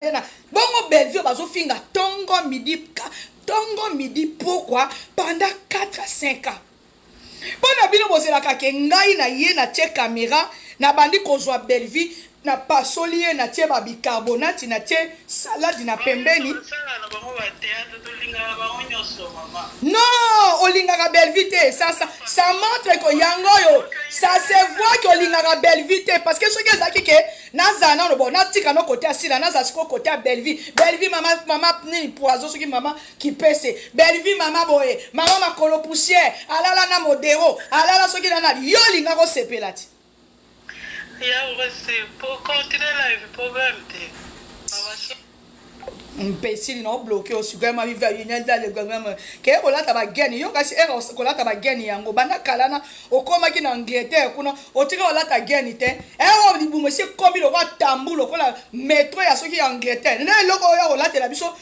Bongo Bellevue bazofinga tongo midi pourquoi pendant 4 à 5 ans. Bona bino bozelaka ke ngai na ye na tie caméra na bandi kozwa Bellevue na pasoli ye na tie ba bicarbonate na tie salade na pembeni. Non, olingaka Bellevue te. Ça montre que yango yo, ça se voit que olingaka Bellevue te parce que ce que ça qui que nazana no bon na tika no côté asila na zasiko côté Bellevue. Bellevue maman ni poison ce qui maman qui pèse. Bellevue maman boye, maman makolo poussière, alala na modéro, alala ce qui na yo lingaka sepelati. Ya c'est pour continuer live problème te. Imbécile non bloqué au sugar ma vie union dans le gouvernement que ola ta bageni yo kasi ero kola ta bageni yango bana kalana okoma ki na Angleterre kuna otika ola ta geni te ero libu monsieur komi lo wa tambulo kola métro ya soki Angleterre na loko ya ola te la biso